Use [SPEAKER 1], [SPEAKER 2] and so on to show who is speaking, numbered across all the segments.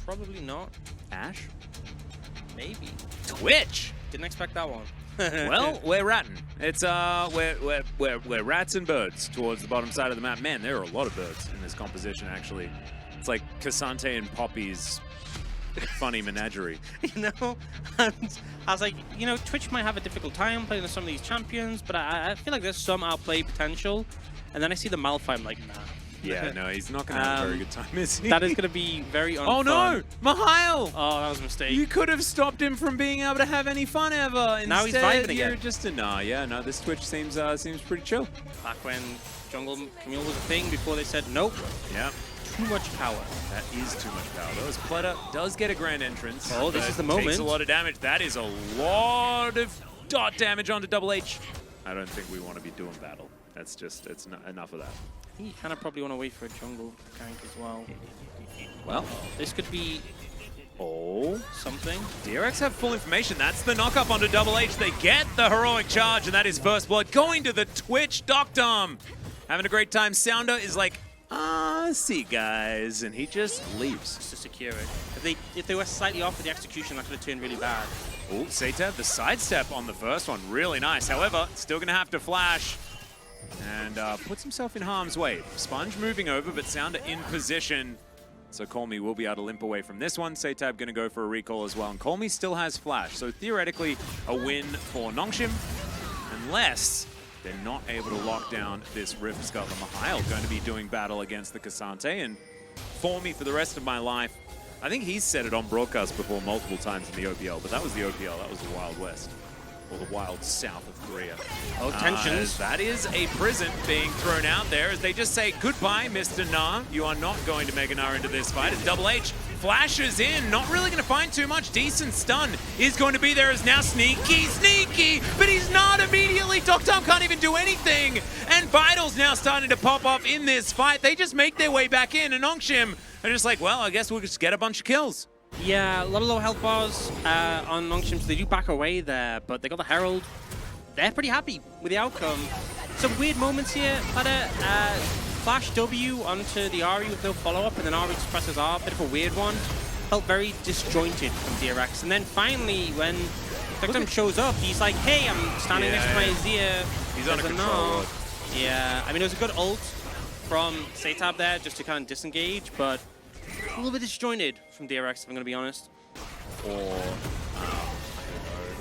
[SPEAKER 1] Probably not.
[SPEAKER 2] Ash?
[SPEAKER 1] Maybe.
[SPEAKER 2] Twitch!
[SPEAKER 1] Didn't expect that one.
[SPEAKER 2] Well, we're ratting. It's we're rats and birds towards the bottom side of the map. Man, there are a lot of birds in this composition. Actually, it's like Cassante and Poppy's funny menagerie.
[SPEAKER 1] You know, and I was like, you know, Twitch might have a difficult time playing with some of these champions, but I feel like there's some outplay potential. And then I see the Malphite, I'm like, nah.
[SPEAKER 2] Yeah, no, he's not going to have a very good time, is he?
[SPEAKER 1] That is going to be very unfun.
[SPEAKER 2] Oh no, Mihail!
[SPEAKER 1] Oh, that was a mistake.
[SPEAKER 2] You could have stopped him from being able to have any fun ever. Instead,
[SPEAKER 1] now he's vibing again.
[SPEAKER 2] You're just a no. This Twitch seems pretty chill.
[SPEAKER 1] Back when Jungle Camille was a thing, before they said nope.
[SPEAKER 2] Yeah.
[SPEAKER 1] Too much power.
[SPEAKER 2] That is too much power. Though, as Pleta does get a grand entrance.
[SPEAKER 1] Oh, this is the moment.
[SPEAKER 2] Takes a lot of damage. That is a lot of dot damage onto Double H. I don't think we want to be doing battle. That's just, it's not enough of that.
[SPEAKER 1] I think you kind of probably want to wait for a jungle gank as well.
[SPEAKER 2] Well,
[SPEAKER 1] this could be something.
[SPEAKER 2] DRX have full information. That's the knock-up onto Double H. They get the heroic charge, and that is first blood going to the Twitch Doctom. Having a great time. Sounder is like, see guys, and he just leaves.
[SPEAKER 1] Just to secure it. If they were slightly off with the execution, that could have turned really bad.
[SPEAKER 2] Oh, Seitab, the sidestep on the first one, really nice. However, still going to have to flash. And puts himself in harm's way. Sponge moving over, but Sounder in position. So Colmy will be able to limp away from this one. Seitab going to go for a recall as well. And Colmy still has flash. So theoretically, a win for Nongshim. Unless they're not able to lock down this Rift Scuttler. Mihail going to be doing battle against the Cassante. And for me, for the rest of my life, I think he's said it on broadcast before multiple times in the OPL. But that was the OPL. That was the Wild West. Or the wild south of Korea.
[SPEAKER 1] Oh, tensions.
[SPEAKER 2] That is a prison being thrown out there as they just say, goodbye, Mr. Na. You are not going to Mega Na into this fight. As Double H flashes in, not really going to find too much. Decent stun is going to be there as now sneaky, but he's not immediately. Doctom can't even do anything. And Vital's now starting to pop up in this fight. They just make their way back in, and Nongshim are just like, well, I guess we'll just get a bunch of kills.
[SPEAKER 1] Yeah, a lot of low health bars on Nongshim, so they do back away there, but they got the Herald. They're pretty happy with the outcome. Some weird moments here. Had a flash W onto the Ari with no follow-up, and then Ari just presses R. Bit of a weird one. Felt very disjointed from DRX. And then finally, when Doctom shows up, he's like, hey, I'm standing next to my Azir.
[SPEAKER 2] He's on a control.
[SPEAKER 1] Yeah, I mean, it was a good ult from Seitab there, just to kind of disengage, but a little bit disjointed from DRX, if I'm going to be honest.
[SPEAKER 2] Or,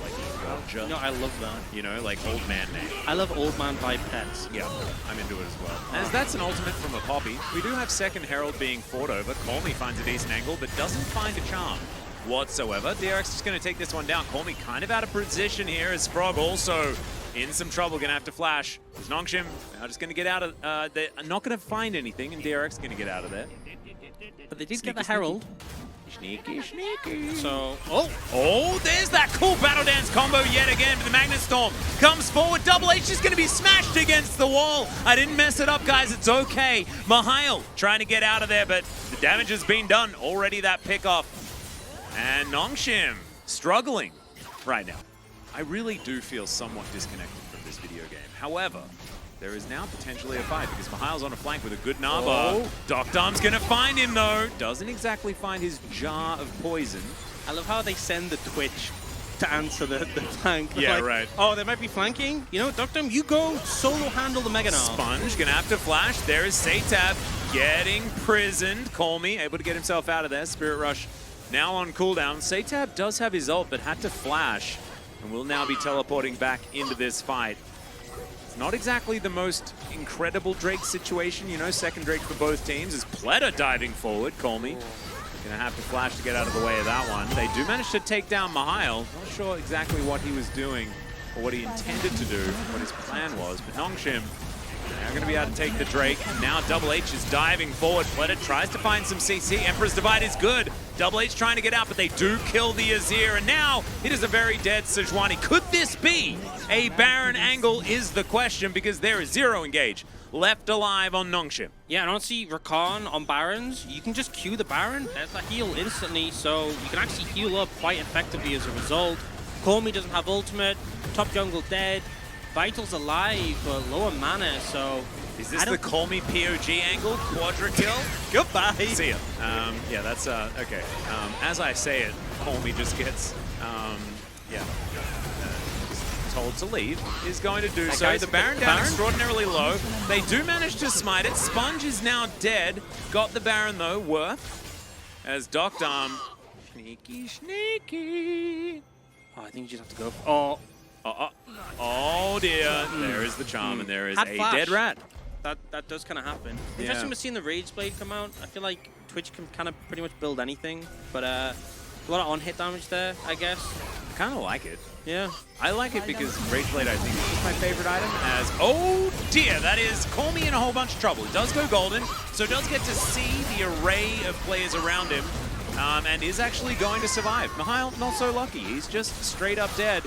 [SPEAKER 2] like Roger.
[SPEAKER 1] No, I love that.
[SPEAKER 2] You know, like old man name.
[SPEAKER 1] I love old man vibe pets.
[SPEAKER 2] Yeah, I'm into it as well. As that's an ultimate from a Poppy. We do have second Herald being fought over. Colmy finds a decent angle, but doesn't find a charm whatsoever. DRX is going to take this one down. Colmy kind of out of position here as Frog also in some trouble, going to have to flash. As Nongshim are just going to get out of, they're not going to find anything, and DRX is going to get out of there.
[SPEAKER 1] But they did get the Herald.
[SPEAKER 2] Sneaky.
[SPEAKER 1] So,
[SPEAKER 2] there's that cool battle dance combo yet again. But the Magnet Storm comes forward. Double H is going to be smashed against the wall. I didn't mess it up, guys. It's okay. Mihail trying to get out of there, but the damage has been done. Already that pick off. And Nongshim struggling right now. I really do feel somewhat disconnected from this video game. However, there is now potentially a fight because Mihail's on a flank with a good Naba. Doctom's gonna find him though. Doesn't exactly find his jar of poison.
[SPEAKER 1] I love how they send the Twitch to answer the flank.
[SPEAKER 2] Yeah,
[SPEAKER 1] like,
[SPEAKER 2] right.
[SPEAKER 1] Oh, they might be flanking. You know, Doctom, you go solo handle the Mega Na.
[SPEAKER 2] Sponge gonna have to flash. There is Seitab getting prisoned. Colmy able to get himself out of there. Spirit Rush now on cooldown. Seitab does have his ult, but had to flash and will now be teleporting back into this fight. Not exactly the most incredible Drake situation, you know, second Drake for both teams as Pleta diving forward. Colmy gonna have to flash to get out of the way of that one. They do manage to take down Mihail. Not sure exactly what he was doing or what he intended to do, what his plan was, but Nongshim now gonna be able to take the Drake. Now Double H is diving forward. Pleta tries to find some CC. Emperor's Divide is good. Double H trying to get out, but they do kill the Azir, and now it is a very dead Sejuani. Could this be a Baron angle is the question, because there is 0 engage left alive on Nongshim.
[SPEAKER 1] Yeah, and honestly, Rakan on Barons, you can just Q the Baron. There's a heal instantly, so you can actually heal up quite effectively as a result. Colmy doesn't have ultimate, top jungle dead. Vital's alive, but lower mana, so
[SPEAKER 2] Is this the Call Me POG angle? Quadra kill?
[SPEAKER 1] Goodbye.
[SPEAKER 2] See ya. Yeah, that's, okay. As I say it, Call Me just gets, told to leave, is going to do so. The Baron down extraordinarily low. They do manage to smite it. Sponge is now dead. Got the Baron though, Worth. As Doc Dom, sneaky.
[SPEAKER 1] Oh, I think you just have to go. Oh.
[SPEAKER 2] Oh dear. There is the charm and there is a
[SPEAKER 1] Flash.
[SPEAKER 2] dead rat.
[SPEAKER 1] That does kind of happen. Especially with seeing the Rage Blade come out, I feel like Twitch can kind of pretty much build anything. But a lot of on-hit damage there, I guess.
[SPEAKER 2] I kind of like it.
[SPEAKER 1] Yeah.
[SPEAKER 2] I like it because Rage Blade, I think, is my favorite item. As, oh dear, that is Call Me in a whole bunch of trouble. He does go golden, so does get to see the array of players around him, and is actually going to survive. Mihail, not so lucky. He's just straight up dead.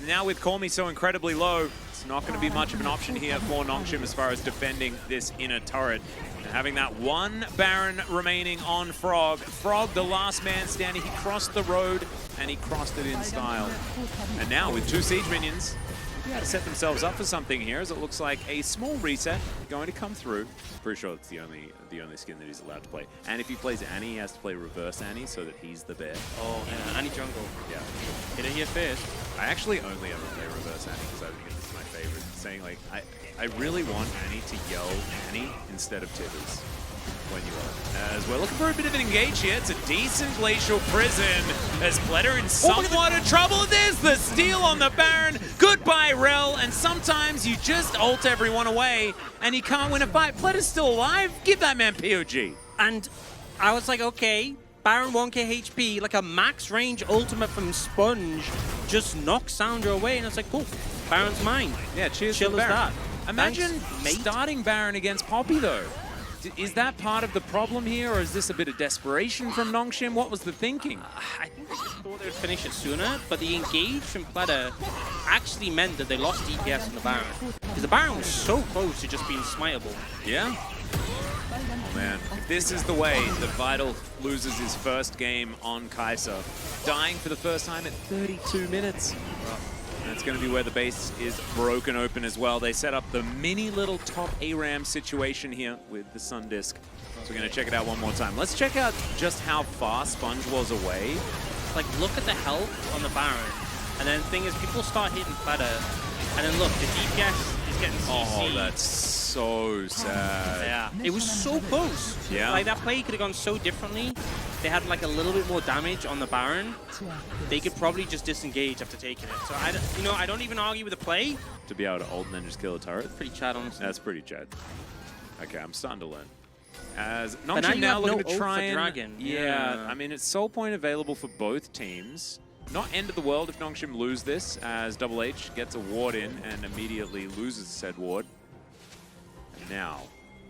[SPEAKER 2] Now with Call Me so incredibly low, it's not going to be much of an option here for Nongshim as far as defending this inner turret. And having that one Baron remaining on Frog. Frog, the last man standing, he crossed the road and he crossed it in style. And now with 2 Siege minions, they got to set themselves up for something here, as it looks like a small reset going to come through. Pretty sure it's the only skin that he's allowed to play. And if he plays Annie, he has to play reverse Annie so that he's the bear.
[SPEAKER 1] Oh, yeah, Annie jungle.
[SPEAKER 2] Yeah.
[SPEAKER 1] Hit it here first.
[SPEAKER 2] I actually only ever play reverse Annie because I think it's my favorite. Saying like, I really want Annie to yell Annie instead of Tibbers when you are. As we're looking for a bit of an engage here. It's a decent Glacial Prison as Pletter in somewhat of trouble. There's the steal on the Baron. Goodbye, Rel. And sometimes you just ult everyone away and you can't win a fight. Pletter's still alive. Give that man POG.
[SPEAKER 1] And I was like, okay, Baron 1k HP, like a max range ultimate from Sponge, just knocks Soundra away. And I was like, cool, Baron's mine.
[SPEAKER 2] Yeah, cheers
[SPEAKER 1] Chill
[SPEAKER 2] to Baron.
[SPEAKER 1] as that.
[SPEAKER 2] Imagine
[SPEAKER 1] Thanks,
[SPEAKER 2] starting Baron against Poppy though. Is that part of the problem here, or is this a bit of desperation from Nongshim? What was the thinking?
[SPEAKER 1] I think they just thought they would finish it sooner, but the engage from Pletter actually meant that they lost DPS on the Baron. Because the Baron was so close to just being smiteable.
[SPEAKER 2] Yeah. Oh man, if this is the way that Vital loses his first game on Kai'Sa, dying for the first time at 32 minutes. And it's going to be where the base is broken open as well. They set up the mini little top ARAM situation here with the Sun Disc. So we're going to check it out one more time. Let's check out just how far Sponge was away.
[SPEAKER 1] Like, look at the health on the Baron. And then the thing is, people start hitting Pletter. And then look, the DPS is getting CC.
[SPEAKER 2] Oh, that's so sad.
[SPEAKER 1] Yeah, it was so close.
[SPEAKER 2] Yeah.
[SPEAKER 1] Like, that play could have gone so differently. They had like a little bit more damage on the Baron. They could probably just disengage after taking it. So I don't even argue with the play.
[SPEAKER 2] To be able to ult and then just kill a turret.
[SPEAKER 1] Pretty Chad, honestly.
[SPEAKER 2] That's pretty Chad. Okay, I'm starting to learn. As
[SPEAKER 1] now
[SPEAKER 2] Nongshim
[SPEAKER 1] you
[SPEAKER 2] now
[SPEAKER 1] have
[SPEAKER 2] looking
[SPEAKER 1] no
[SPEAKER 2] to
[SPEAKER 1] ult
[SPEAKER 2] try
[SPEAKER 1] for
[SPEAKER 2] and
[SPEAKER 1] Dragon.
[SPEAKER 2] Yeah, I mean it's soul point available for both teams. Not end of the world if Nongshim lose this, as Double H gets a ward in and immediately loses said ward. And now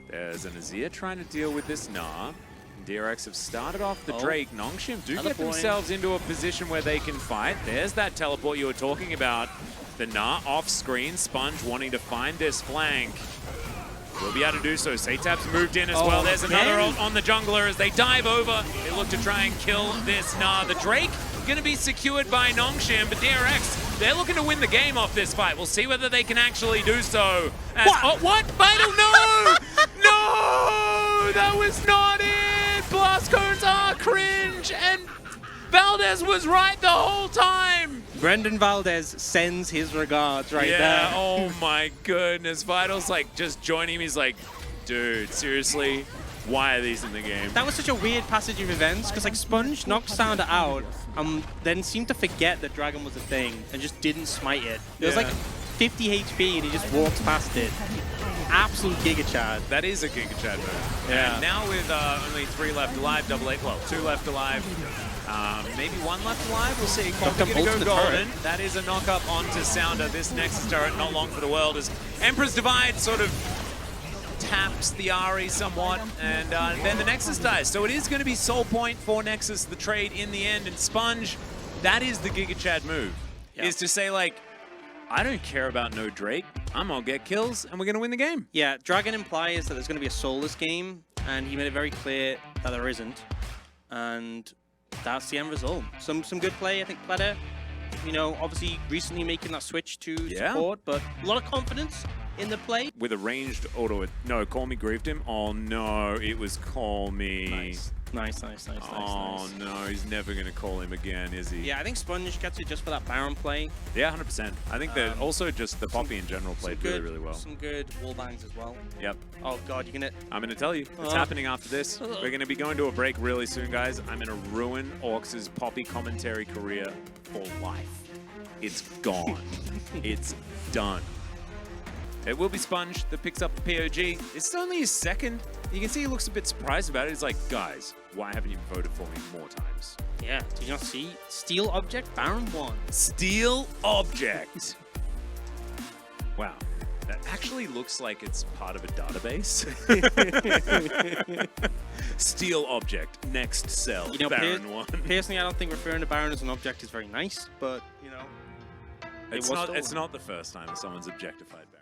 [SPEAKER 2] there's an Azir trying to deal with this Gnar. DRX have started off the Drake. Nongshim do get themselves into a position where they can fight. There's that teleport you were talking about. The Gnar off screen. Sponge wanting to find this flank. Will be able to do so. Satab's moved in as well. There's another ult on the jungler as they dive over. They look to try and kill this Gnar. The Drake going to be secured by Nongshim, but DRX, they're looking to win the game off this fight. We'll see whether they can actually do so. As, what? Vital, no! No! That was not it! Blast cones are cringe, and Valdez was right the whole time!
[SPEAKER 1] Brendan Valdez sends his regards right there.
[SPEAKER 2] Yeah, oh my goodness. Vital's like just joining him. He's like, dude, seriously? Why are these in the game?
[SPEAKER 1] That was such a weird passage of events, because like Sponge knocked Sounder out, then seemed to forget that Dragon was a thing, and just didn't smite it. It was like 50 HP and he just walks past it. Absolute Giga Chad.
[SPEAKER 2] That is a Giga Chad move.
[SPEAKER 1] Yeah.
[SPEAKER 2] And now with only 3 left alive, Double H, well, 2 left alive, maybe 1 left alive, we'll see. Comfy gonna go golden. That is a knock up onto Sounder. This Nexus turret, not long for the world, as Emperor's Divide sort of taps the Ahri somewhat, and then the Nexus dies. So it is going to be soul point for Nexus, the trade in the end, and Sponge, that is the Giga Chad move, is to say like, I don't care about no Drake, I'm going to get kills, and we're going to win the game.
[SPEAKER 1] Yeah, Dragon implies that there's going to be a soulless game, and he made it very clear that there isn't, and that's the end result. Some good play, I think, Pletter, you know, obviously recently making that switch to support, but a lot of confidence in the play.
[SPEAKER 2] With a ranged auto. No, Call Me griefed him. Oh no, it was Call Me.
[SPEAKER 1] Nice.
[SPEAKER 2] Oh no, he's never going to call him again, is he?
[SPEAKER 1] Yeah, I think Sponge gets it just for that Baron play.
[SPEAKER 2] Yeah, 100%. I think that also just the Poppy in general played really well.
[SPEAKER 1] Some good wall bangs as well.
[SPEAKER 2] Yep.
[SPEAKER 1] Oh god, you're gonna...
[SPEAKER 2] I'm going to tell you, it's happening after this. We're going to be going to a break really soon, guys. I'm going to ruin Orcs' Poppy commentary career for life. It's gone. It's done. It will be Sponge that picks up the POG. It's only his second. You can see he looks a bit surprised about it. He's like, guys, why haven't you voted for me more times?
[SPEAKER 1] Yeah, did you not see? Steel Object, Baron 1.
[SPEAKER 2] Steel Object. Wow. That actually looks like it's part of a database. Steel Object, next cell, Baron 1.
[SPEAKER 1] Personally, I don't think referring to Baron as an object is very nice, but, you know.
[SPEAKER 2] It's not the first time someone's objectified Baron.